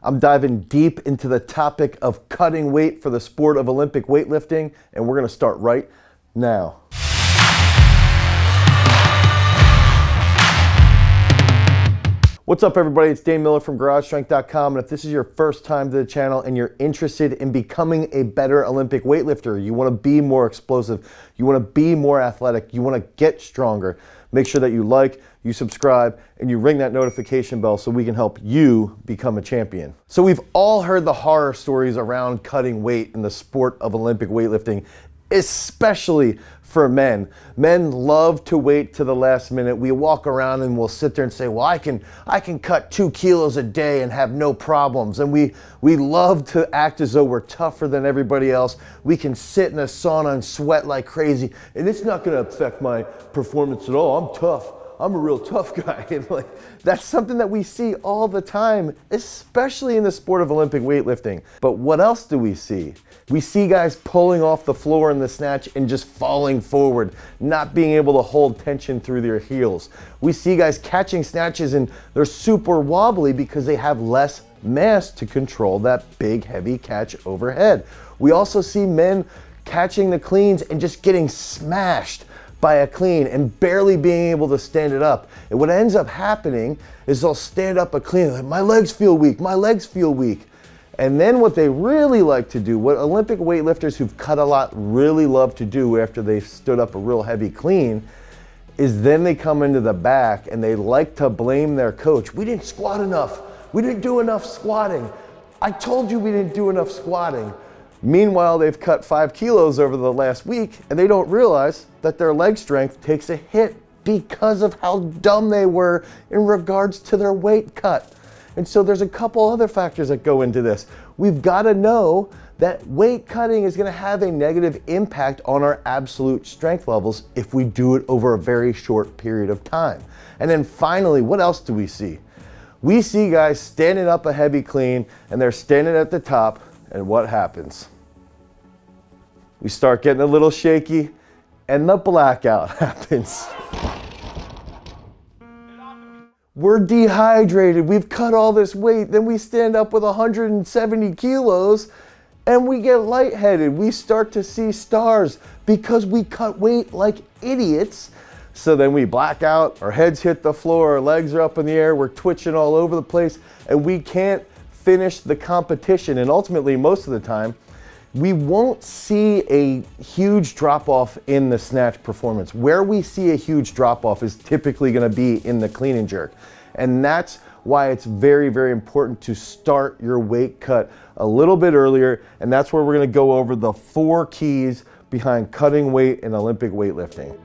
I'm diving deep into the topic of cutting weight for the sport of Olympic weightlifting, and we're gonna start right now. What's up everybody, it's Dane Miller from GarageStrength.com, and if this is your first time to the channel and you're interested in becoming a better Olympic weightlifter, you wanna be more explosive, you wanna be more athletic, you wanna get stronger, make sure that you like, you subscribe, and you ring that notification bell so we can help you become a champion. So we've all heard the horror stories around cutting weight in the sport of Olympic weightlifting, especially for men. Men love to wait to the last minute. We walk around and we'll sit there and say, well, I can cut 2 kilos a day and have no problems. And we love to act as though we're tougher than everybody else. We can sit in a sauna and sweat like crazy, and it's not gonna affect my performance at all. I'm tough. I'm a real tough guy. And like, that's something that we see all the time, especially in the sport of Olympic weightlifting. But what else do we see? We see guys pulling off the floor in the snatch and just falling forward, not being able to hold tension through their heels. We see guys catching snatches and they're super wobbly because they have less mass to control that big heavy catch overhead. We also see men catching the cleans and just getting smashed by a clean and barely being able to stand it up. And what ends up happening is they'll stand up a clean, like, my legs feel weak, my legs feel weak. And then what they really like to do, what Olympic weightlifters who've cut a lot really love to do after they've stood up a real heavy clean, is then they come into the back and they like to blame their coach. We didn't squat enough. We didn't do enough squatting. I told you we didn't do enough squatting. Meanwhile, they've cut 5 kilos over the last week and they don't realize that their leg strength takes a hit because of how dumb they were in regards to their weight cut. And so there's a couple other factors that go into this. We've got to know that weight cutting is going to have a negative impact on our absolute strength levels if we do it over a very short period of time. And then finally, what else do we see? We see guys standing up a heavy clean and they're standing at the top, and what happens? We start getting a little shaky and the blackout happens. We're dehydrated, we've cut all this weight, then we stand up with 170 kilos and we get lightheaded. We start to see stars because we cut weight like idiots. So then we black out, our heads hit the floor, our legs are up in the air, we're twitching all over the place, and we can't finish the competition. And ultimately, most of the time, we won't see a huge drop-off in the snatch performance. Where we see a huge drop-off is typically gonna be in the clean and jerk. And that's why it's very, very important to start your weight cut a little bit earlier. And that's where we're gonna go over the 4 keys behind cutting weight in Olympic weightlifting.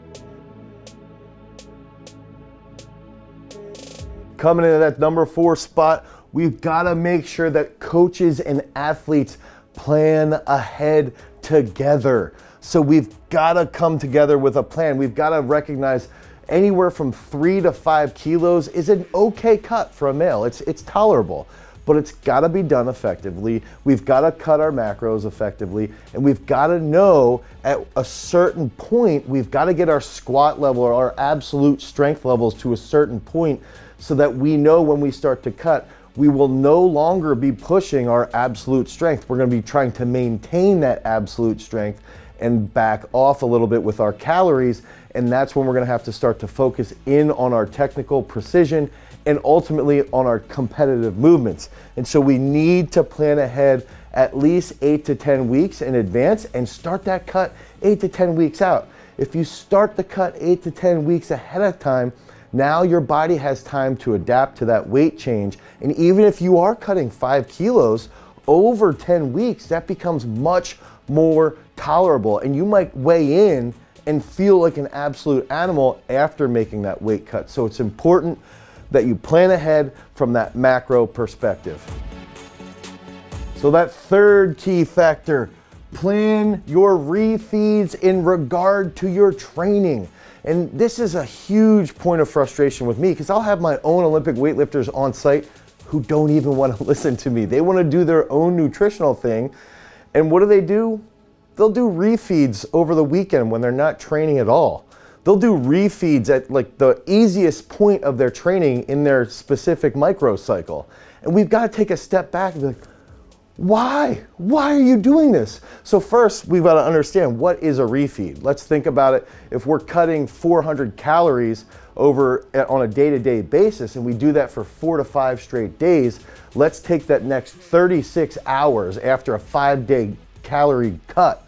Coming into that number 4 spot, we've gotta make sure that coaches and athletes plan ahead together. So we've got to come together with a plan. We've got to recognize anywhere from 3 to 5 kilos is an okay cut for a male. It's tolerable, but it's got to be done effectively. We've got to cut our macros effectively, and we've got to know at a certain point, we've got to get our squat level or our absolute strength levels to a certain point so that we know when we start to cut, we will no longer be pushing our absolute strength. We're gonna be trying to maintain that absolute strength and back off a little bit with our calories. And that's when we're gonna have to start to focus in on our technical precision and ultimately on our competitive movements. And so we need to plan ahead at least 8 to 10 weeks in advance and start that cut 8 to 10 weeks out. If you start the cut 8 to 10 weeks ahead of time, now your body has time to adapt to that weight change. And even if you are cutting 5 kilos over 10 weeks, that becomes much more tolerable. And you might weigh in and feel like an absolute animal after making that weight cut. So it's important that you plan ahead from that macro perspective. So that 3rd key factor, plan your refeeds in regard to your training. And this is a huge point of frustration with me because I'll have my own Olympic weightlifters on site who don't even want to listen to me. They want to do their own nutritional thing. And what do? They'll do refeeds over the weekend when they're not training at all. They'll do refeeds at like the easiest point of their training in their specific microcycle. And we've got to take a step back and be like, why? Why are you doing this? So first, we've got to understand, what is a refeed? Let's think about it. If we're cutting 400 calories on a day-to-day basis, and we do that for 4 to 5 straight days, let's take that next 36 hours after a 5-day calorie cut.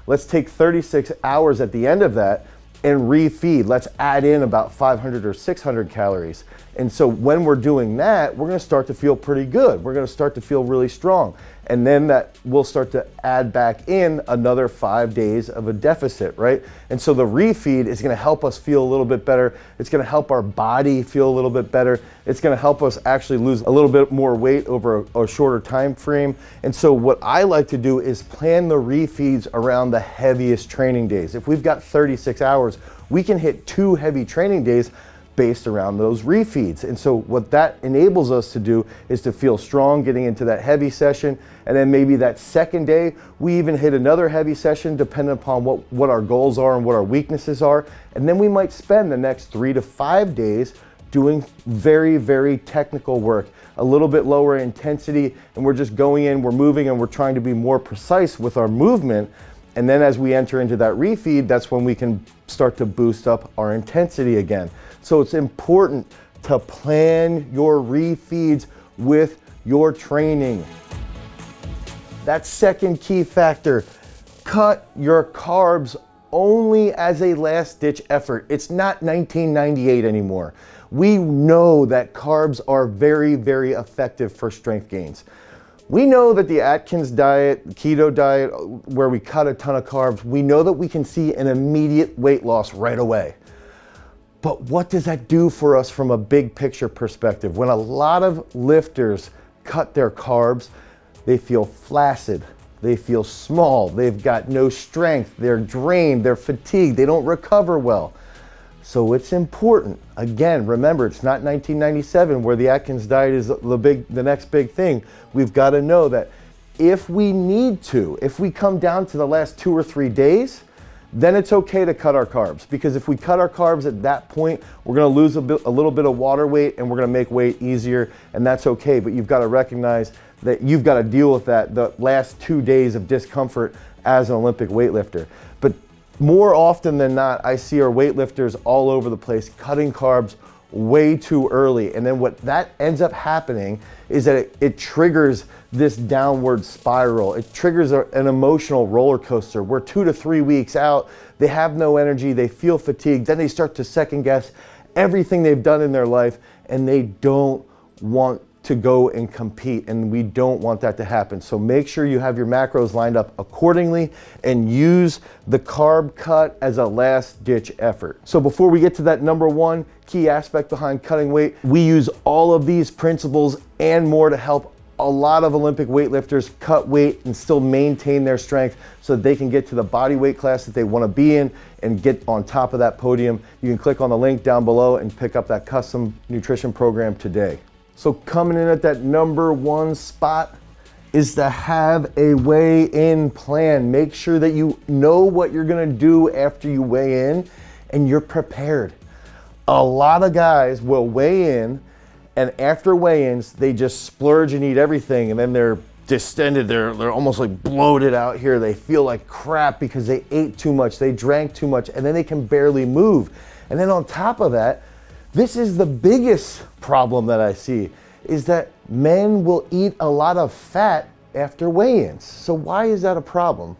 Let's take 36 hours at the end of that and refeed. Let's add in about 500 or 600 calories. And so when we're doing that, we're gonna start to feel pretty good. We're gonna start to feel really strong. And then that will start to add back in another 5 days of a deficit, right? And so the refeed is gonna help us feel a little bit better. It's gonna help our body feel a little bit better. It's gonna help us actually lose a little bit more weight over a shorter time frame. And so what I like to do is plan the refeeds around the heaviest training days. If we've got 36 hours, we can hit 2 heavy training days based around those refeeds. And so what that enables us to do is to feel strong getting into that heavy session, and then maybe that second day we even hit another heavy session depending upon what our goals are and what our weaknesses are. And then we might spend the next 3 to 5 days doing very, very technical work, a little bit lower intensity, and we're just going in, we're moving, and we're trying to be more precise with our movement. And then as we enter into that refeed, that's when we can start to boost up our intensity again. So it's important to plan your refeeds with your training. That second key factor, cut your carbs only as a last ditch effort. It's not 1998 anymore. We know that carbs are very, very effective for strength gains. We know that the Atkins diet, the keto diet, where we cut a ton of carbs, we know that we can see an immediate weight loss right away. But what does that do for us from a big picture perspective? When a lot of lifters cut their carbs, they feel flaccid, they feel small, they've got no strength, they're drained, they're fatigued, they don't recover well. So it's important. Again, remember, it's not 1997 where the Atkins diet is the next big thing. We've got to know that if we need to, if we come down to the last 2 or 3 days, then it's okay to cut our carbs. Because if we cut our carbs at that point, we're going to lose a little bit of water weight, and we're going to make weight easier, and that's okay. But you've got to recognize that you've got to deal with that the last 2 days of discomfort as an Olympic weightlifter. But more often than not, I see our weightlifters all over the place cutting carbs way too early. And then what that ends up happening is that it triggers this downward spiral. It triggers an emotional roller coaster where 2 to 3 weeks out, they have no energy, they feel fatigued, then they start to second guess everything they've done in their life, and they don't want to go and compete, and we don't want that to happen. So make sure you have your macros lined up accordingly and use the carb cut as a last ditch effort. So before we get to that number 1 key aspect behind cutting weight, we use all of these principles and more to help a lot of Olympic weightlifters cut weight and still maintain their strength so that they can get to the body weight class that they want to be in and get on top of that podium. You can click on the link down below and pick up that custom nutrition program today. So coming in at that number 1 spot is to have a weigh-in plan. Make sure that you know what you're gonna do after you weigh in and you're prepared. A lot of guys will weigh in, and after weigh-ins, they just splurge and eat everything, and then they're distended, they're almost like bloated out here. They feel like crap because they ate too much, they drank too much, and then they can barely move. And then on top of that, this is the biggest problem that I see, is that men will eat a lot of fat after weigh-ins. So why is that a problem?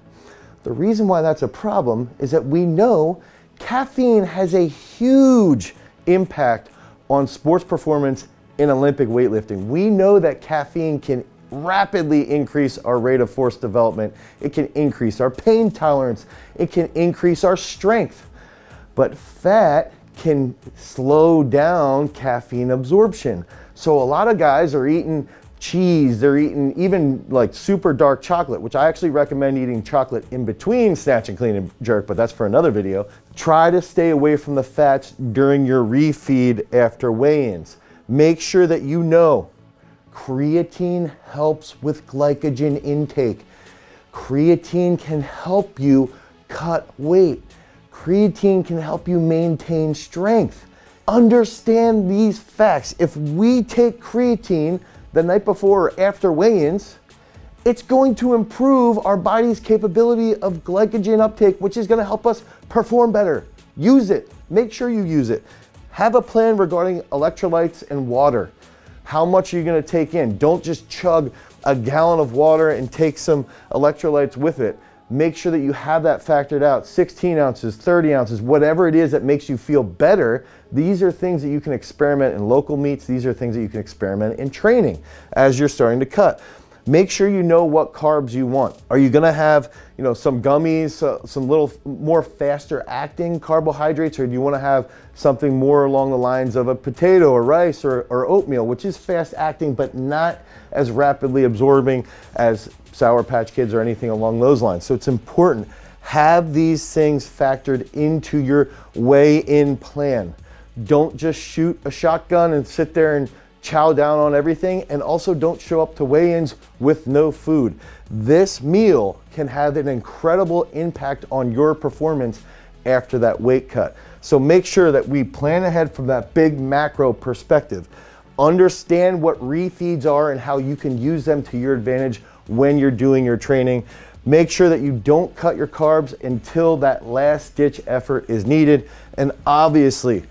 The reason why that's a problem is that we know caffeine has a huge impact on sports performance in Olympic weightlifting. We know that caffeine can rapidly increase our rate of force development. It can increase our pain tolerance. It can increase our strength. But fat can slow down caffeine absorption. So a lot of guys are eating cheese, they're eating even like super dark chocolate, which I actually recommend eating chocolate in between snatch and clean and jerk, but that's for another video. Try to stay away from the fats during your refeed after weigh-ins. Make sure that you know creatine helps with glycogen intake. Creatine can help you cut weight. Creatine can help you maintain strength. Understand these facts. If we take creatine the night before or after weigh-ins, it's going to improve our body's capability of glycogen uptake, which is going to help us perform better. Use it. Make sure you use it. Have a plan regarding electrolytes and water. How much are you going to take in? Don't just chug a gallon of water and take some electrolytes with it. Make sure that you have that factored out. 16 ounces, 30 ounces, whatever it is that makes you feel better. These are things that you can experiment in local meets. These are things that you can experiment in training as you're starting to cut. Make sure you know what carbs you want. Are you gonna have, some gummies, some little more faster acting carbohydrates, or do you wanna have something more along the lines of a potato or rice or oatmeal, which is fast acting but not as rapidly absorbing as Sour Patch Kids or anything along those lines. So it's important. Have these things factored into your weigh-in plan. Don't just shoot a shotgun and sit there and chow down on everything, and also don't show up to weigh-ins with no food. This meal can have an incredible impact on your performance after that weight cut. So make sure that we plan ahead from that big macro perspective. Understand what refeeds are and how you can use them to your advantage when you're doing your training. Make sure that you don't cut your carbs until that last ditch effort is needed. And obviously,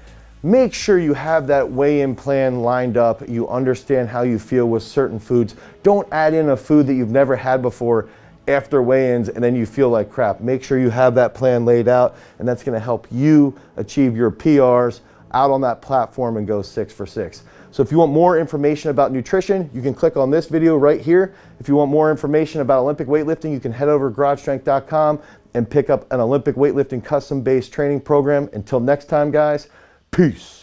make sure you have that weigh-in plan lined up. You understand how you feel with certain foods. Don't add in a food that you've never had before after weigh-ins and then you feel like crap. Make sure you have that plan laid out, and that's gonna help you achieve your PRs out on that platform and go 6 for 6. So if you want more information about nutrition, you can click on this video right here. If you want more information about Olympic weightlifting, you can head over to GarageStrength.com and pick up an Olympic weightlifting custom-based training program. Until next time, guys, peace.